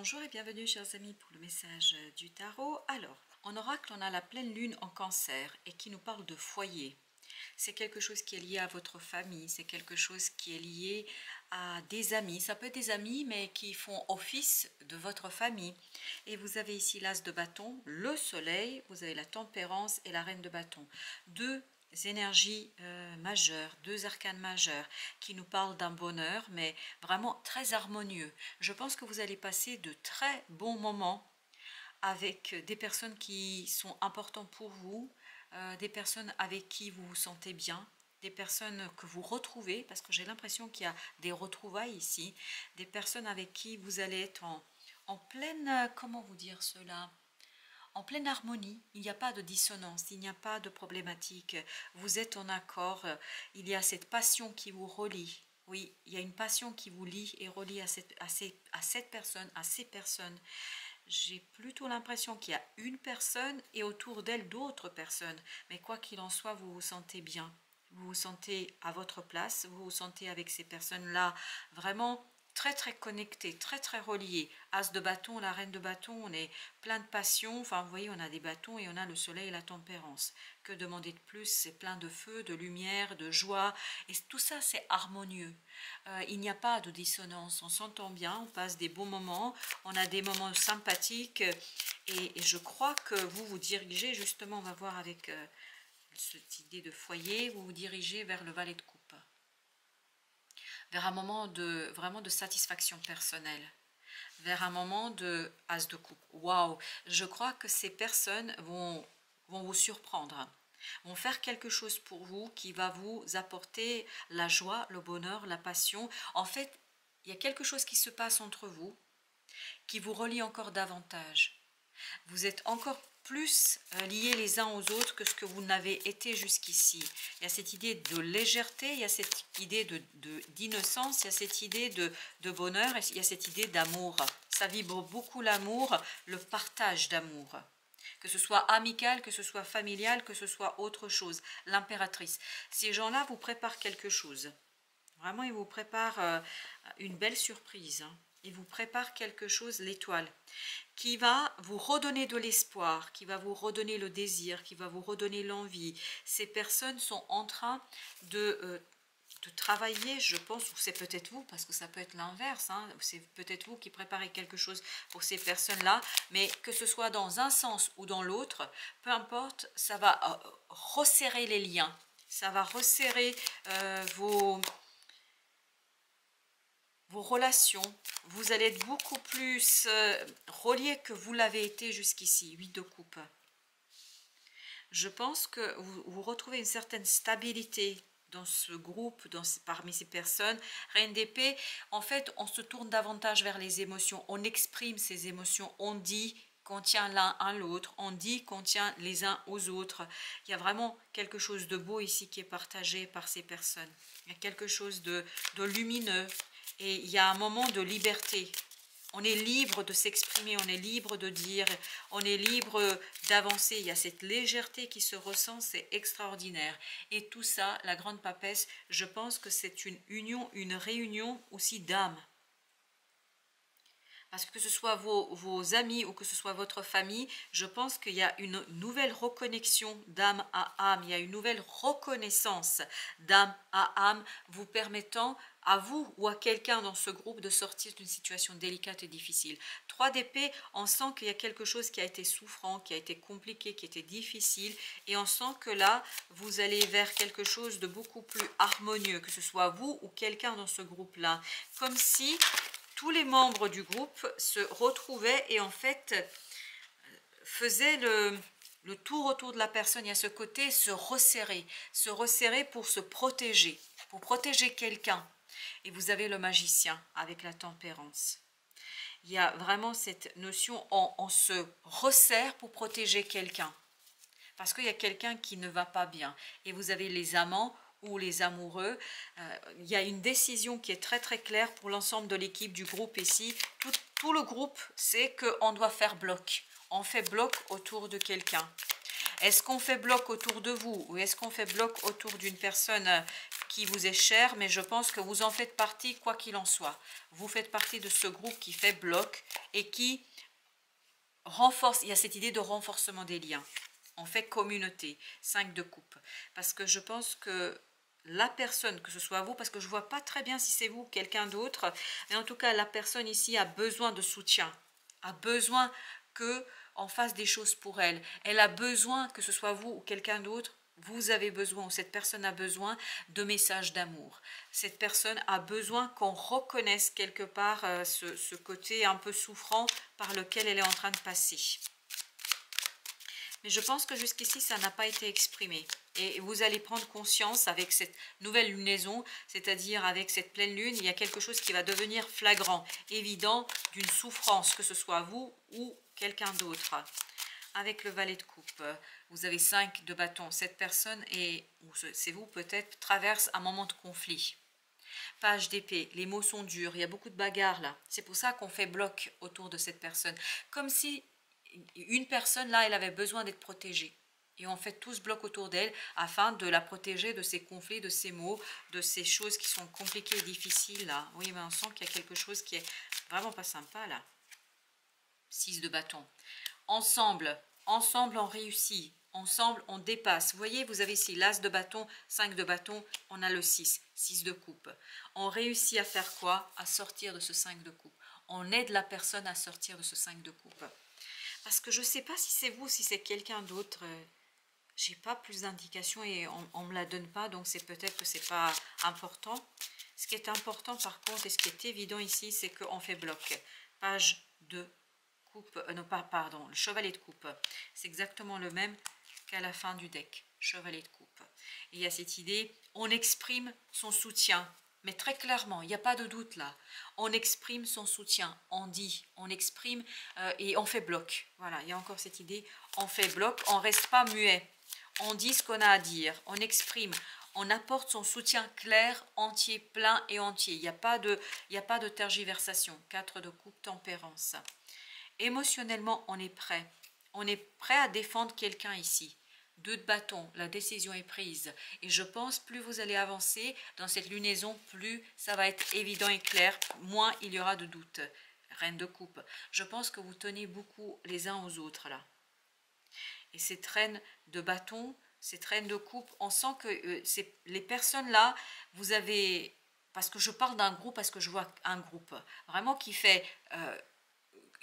Bonjour et bienvenue chers amis pour le message du tarot. Alors, en oracle, on a la pleine lune en cancer et qui nous parle de foyer. C'est quelque chose qui est lié à votre famille, c'est quelque chose qui est lié à des amis. Ça peut être des amis mais qui font office de votre famille. Et vous avez ici l'as de bâton, le soleil, vous avez la tempérance et la reine de bâton. Deux énergies majeures, deux arcanes majeurs qui nous parlent d'un bonheur mais vraiment très harmonieux. Je pense que vous allez passer de très bons moments avec des personnes qui sont importantes pour vous, des personnes avec qui vous vous sentez bien, des personnes que vous retrouvez, parce que j'ai l'impression qu'il y a des retrouvailles ici, des personnes avec qui vous allez être en pleine, comment vous dire cela, en pleine harmonie. Il n'y a pas de dissonance, il n'y a pas de problématique, vous êtes en accord, il y a cette passion qui vous relie. Oui, il y a une passion qui vous lie et relie à cette personne, à ces personnes. J'ai plutôt l'impression qu'il y a une personne et autour d'elle d'autres personnes. Mais quoi qu'il en soit, vous vous sentez bien. Vous vous sentez à votre place, vous vous sentez avec ces personnes-là vraiment très très connectés, très très reliés. As de bâton, la reine de bâton, on est plein de passion. Enfin, vous voyez, on a des bâtons et on a le soleil et la tempérance. Que demander de plus? C'est plein de feu, de lumière, de joie. Et tout ça, c'est harmonieux. Il n'y a pas de dissonance. On s'entend bien, on passe des bons moments. On a des moments sympathiques. Et je crois que vous vous dirigez, justement, on va voir avec cette idée de foyer, vous vous dirigez vers le valet de coupe. Vers un moment vraiment de satisfaction personnelle, vers un moment de as de coupe. Waouh, je crois que ces personnes vont vous surprendre, vont faire quelque chose pour vous qui va vous apporter la joie, le bonheur, la passion. En fait, il y a quelque chose qui se passe entre vous qui vous relie encore davantage. Vous êtes encore plus liés les uns aux autres que ce que vous n'avez été jusqu'ici. Il y a cette idée de légèreté, il y a cette idée d'innocence, il y a cette idée de bonheur, il y a cette idée d'amour. Ça vibre beaucoup l'amour, le partage d'amour. Que ce soit amical, que ce soit familial, que ce soit autre chose. L'impératrice. Ces gens-là vous préparent quelque chose. Vraiment, ils vous préparent une belle surprise. Ils vous préparent quelque chose, l'étoile, qui va vous redonner de l'espoir, qui va vous redonner le désir, qui va vous redonner l'envie. Ces personnes sont en train de travailler, je pense, ou c'est peut-être vous, parce que ça peut être l'inverse, hein, c'est peut-être vous qui préparez quelque chose pour ces personnes-là, mais que ce soit dans un sens ou dans l'autre, peu importe, ça va resserrer les liens, ça va resserrer vos relations, vous allez être beaucoup plus reliés que vous l'avez été jusqu'ici. 8 de coupe. Je pense que vous retrouvez une certaine stabilité dans ce groupe, parmi ces personnes. Reine d'épée, en fait, on se tourne davantage vers les émotions, on exprime ses émotions, on dit qu'on tient l'un à l'autre, on dit qu'on tient les uns aux autres. Il y a vraiment quelque chose de beau ici qui est partagé par ces personnes. Il y a quelque chose de lumineux. Et il y a un moment de liberté. On est libre de s'exprimer, on est libre de dire, on est libre d'avancer. Il y a cette légèreté qui se ressent, c'est extraordinaire. Et tout ça, la grande papesse, je pense que c'est une union, une réunion aussi d'âmes. Parce que ce soit vos amis ou que ce soit votre famille, je pense qu'il y a une nouvelle reconnexion d'âme à âme. Il y a une nouvelle reconnaissance d'âme à âme vous permettant à vous ou à quelqu'un dans ce groupe de sortir d'une situation délicate et difficile. 3 d'épée, on sent qu'il y a quelque chose qui a été souffrant, qui a été compliqué, qui a été difficile. Et on sent que là, vous allez vers quelque chose de beaucoup plus harmonieux, que ce soit vous ou quelqu'un dans ce groupe-là. Comme si tous les membres du groupe se retrouvaient et en fait faisaient le tour autour de la personne. Il y a ce côté se resserrer pour se protéger, pour protéger quelqu'un. Et vous avez le magicien avec la tempérance. Il y a vraiment cette notion, on se resserre pour protéger quelqu'un. Parce qu'il y a quelqu'un qui ne va pas bien. Et vous avez les amants ou les amoureux. Il y a une décision qui est très très claire pour l'ensemble de l'équipe du groupe ici. Tout le groupe sait qu'on doit faire bloc. On fait bloc autour de quelqu'un. Est-ce qu'on fait bloc autour de vous ou est-ce qu'on fait bloc autour d'une personne qui vous est chère? Mais je pense que vous en faites partie quoi qu'il en soit. Vous faites partie de ce groupe qui fait bloc et qui renforce, il y a cette idée de renforcement des liens. On fait communauté, 5 de coupe. Parce que je pense que la personne, que ce soit vous, parce que je ne vois pas très bien si c'est vous ou quelqu'un d'autre, mais en tout cas, la personne ici a besoin de soutien, a besoin que on fasse des choses pour elle. Elle a besoin, que ce soit vous ou quelqu'un d'autre, vous avez besoin, ou cette personne a besoin de messages d'amour. Cette personne a besoin qu'on reconnaisse quelque part ce côté un peu souffrant par lequel elle est en train de passer. Mais je pense que jusqu'ici, ça n'a pas été exprimé. Et vous allez prendre conscience avec cette nouvelle lunaison, c'est-à-dire avec cette pleine lune, il y a quelque chose qui va devenir flagrant, évident, d'une souffrance, que ce soit vous ou quelqu'un d'autre. Avec le valet de coupe, vous avez 5 de bâton. Cette personne, ou c'est vous peut-être, traverse un moment de conflit. Page d'épée, les mots sont durs, il y a beaucoup de bagarres là. C'est pour ça qu'on fait bloc autour de cette personne. Comme si une personne là, elle avait besoin d'être protégée. Et on fait tous bloc autour d'elle afin de la protéger de ces conflits, de ces mots, de ces choses qui sont compliquées et difficiles là. Oui, mais on sent qu'il y a quelque chose qui est vraiment pas sympa là. 6 de bâton. Ensemble on réussit. Ensemble, on dépasse. Vous voyez, vous avez ici l'as de bâton, 5 de bâton, on a le 6, 6 de coupe. On réussit à faire quoi? À sortir de ce 5 de coupe. On aide la personne à sortir de ce 5 de coupe. Parce que je ne sais pas si c'est vous, si c'est quelqu'un d'autre. J'ai pas plus d'indications et on ne me la donne pas, donc c'est peut-être que c'est pas important. Ce qui est important par contre, et ce qui est évident ici, c'est qu'on fait bloc. Page 2. Coupe, non pas, pardon, le chevalet de coupe, c'est exactement le même qu'à la fin du deck, chevalet de coupe. Et il y a cette idée, on exprime son soutien, mais très clairement, il n'y a pas de doute là. On exprime son soutien, on dit, on exprime et on fait bloc. Voilà, il y a encore cette idée, on fait bloc, on ne reste pas muet. On dit ce qu'on a à dire, on exprime, on apporte son soutien clair, entier, plein et entier. Il n'y a pas de tergiversation. 4 de coupe, tempérance. Émotionnellement, on est prêt. On est prêt à défendre quelqu'un ici. 2 de bâton, la décision est prise. Et je pense, plus vous allez avancer dans cette lunaison, plus ça va être évident et clair, moins il y aura de doute. Reine de coupe. Je pense que vous tenez beaucoup les uns aux autres là. Et cette reine de bâton, cette reine de coupe, on sent que les personnes là, vous avez... Parce que je parle d'un groupe, parce que je vois un groupe vraiment qui fait...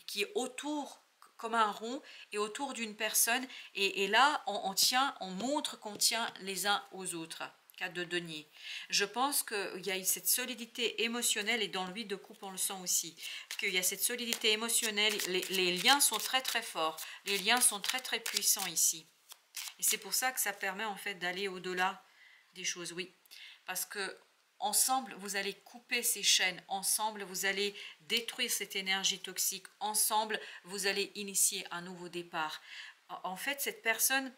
qui est autour comme un rond et autour d'une personne et là on montre qu'on tient les uns aux autres. 4 de denier. Je pense qu'il y a cette solidité émotionnelle et dans le 8 de coupe on le sent aussi, qu'il y a cette solidité émotionnelle, les liens sont très très forts, les liens sont très très puissants ici et c'est pour ça que ça permet en fait d'aller au-delà des choses, oui, parce que ensemble, vous allez couper ces chaînes. Ensemble, vous allez détruire cette énergie toxique. Ensemble, vous allez initier un nouveau départ. En fait, cette personne,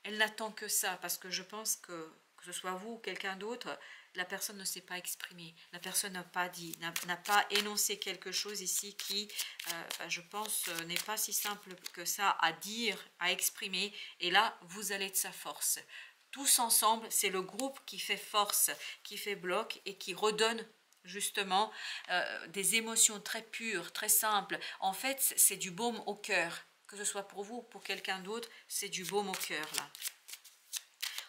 elle n'attend que ça parce que je pense que ce soit vous ou quelqu'un d'autre, la personne ne s'est pas exprimée. La personne n'a pas dit, n'a pas énoncé quelque chose ici qui, je pense, n'est pas si simple que ça à dire, à exprimer. Et là, vous allez de sa force. Tous ensemble, c'est le groupe qui fait force, qui fait bloc et qui redonne justement des émotions très pures, très simples. En fait, c'est du baume au cœur. Que ce soit pour vous ou pour quelqu'un d'autre, c'est du baume au cœur là.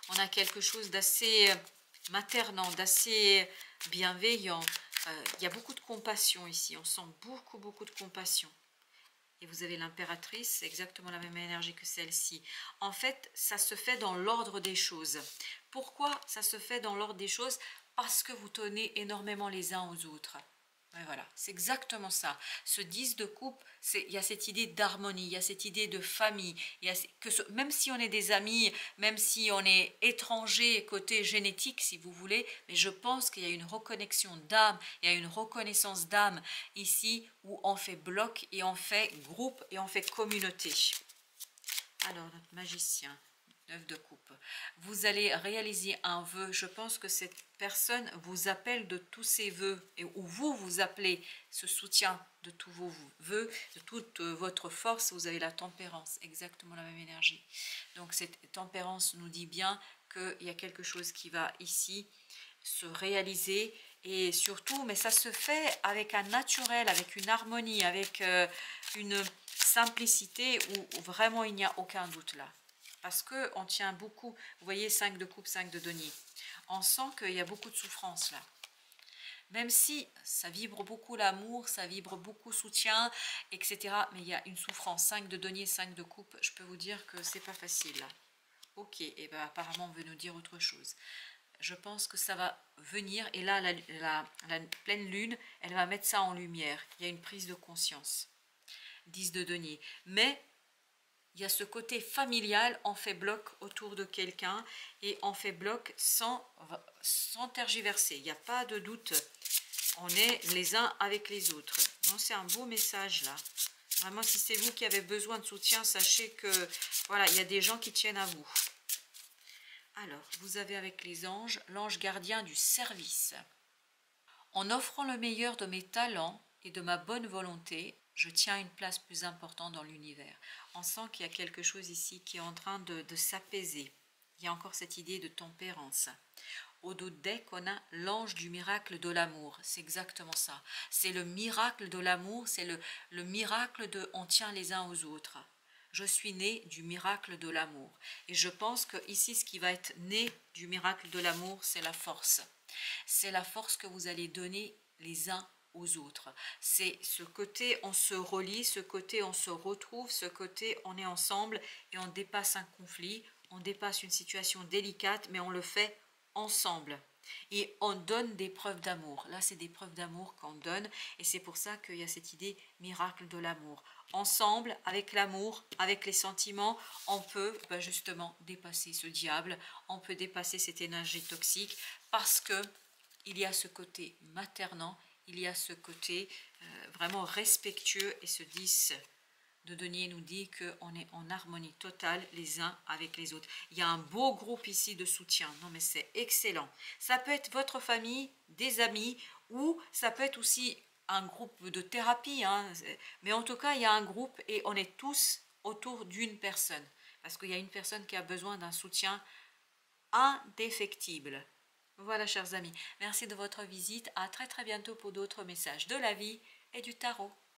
On a quelque chose d'assez maternant, d'assez bienveillant. Il y a beaucoup de compassion ici. On sent beaucoup, beaucoup de compassion. Et vous avez l'impératrice, c'est exactement la même énergie que celle-ci. En fait, ça se fait dans l'ordre des choses. Pourquoi ça se fait dans l'ordre des choses? Parce que vous tenez énormément les uns aux autres. Et voilà, c'est exactement ça. Ce 10 de coupe, il y a cette idée d'harmonie, il y a cette idée de famille. Même si on est des amis, même si on est étranger côté génétique, si vous voulez, mais je pense qu'il y a une reconnexion d'âme, il y a une reconnaissance d'âme ici où on fait bloc et on fait groupe et on fait communauté. Alors, notre magicien. 9 de coupe. Vous allez réaliser un vœu. Je pense que cette personne vous appelle de tous ses vœux ou vous appelez ce soutien de tous vos vœux, de toute votre force. Vous avez la tempérance, exactement la même énergie. Donc cette tempérance nous dit bien qu'il y a quelque chose qui va ici se réaliser Et surtout, mais ça se fait avec un naturel, avec une harmonie, avec une simplicité où vraiment il n'y a aucun doute là. Parce qu'on tient beaucoup, vous voyez 5 de coupe, 5 de denier. On sent qu'il y a beaucoup de souffrance là. Même si ça vibre beaucoup l'amour, ça vibre beaucoup soutien, etc. Mais il y a une souffrance. 5 de denier, 5 de coupe, je peux vous dire que c'est pas facile là. Ok, et bien apparemment on veut nous dire autre chose. Je pense que ça va venir, et là la pleine lune, elle va mettre ça en lumière. Il y a une prise de conscience. 10 de denier. Mais il y a ce côté familial, on fait bloc autour de quelqu'un et on fait bloc sans tergiverser. Il n'y a pas de doute. On est les uns avec les autres. C'est un beau message là. Vraiment, si c'est vous qui avez besoin de soutien, sachez que voilà, il y a des gens qui tiennent à vous. Alors, vous avez avec les anges l'ange gardien du service. En offrant le meilleur de mes talents et de ma bonne volonté, je tiens une place plus importante dans l'univers. On sent qu'il y a quelque chose ici qui est en train de s'apaiser. Il y a encore cette idée de tempérance. Au dos de deck, on a l'ange du miracle de l'amour. C'est exactement ça. C'est le miracle de l'amour, c'est le miracle de on tient les uns aux autres. Je suis né du miracle de l'amour. Et je pense que ici, ce qui va être né du miracle de l'amour, c'est la force. C'est la force que vous allez donner les uns aux autres. C'est ce côté on se relie, ce côté on se retrouve, ce côté on est ensemble et on dépasse un conflit, on dépasse une situation délicate, mais on le fait ensemble. Et on donne des preuves d'amour. Là, c'est des preuves d'amour qu'on donne. Et c'est pour ça qu'il y a cette idée miracle de l'amour. Ensemble, avec l'amour, avec les sentiments, on peut justement dépasser ce diable. On peut dépasser cette énergie toxique parce que il y a ce côté maternant, il y a ce côté vraiment respectueux. Et ce 10 de denier nous dit qu'on est en harmonie totale les uns avec les autres. Il y a un beau groupe ici de soutien. Non mais c'est excellent. Ça peut être votre famille, des amis, ou ça peut être aussi un groupe de thérapie. Mais en tout cas, il y a un groupe et on est tous autour d'une personne. Parce qu'il y a une personne qui a besoin d'un soutien indéfectible. Voilà, chers amis. Merci de votre visite. À très très bientôt pour d'autres messages de la vie et du tarot.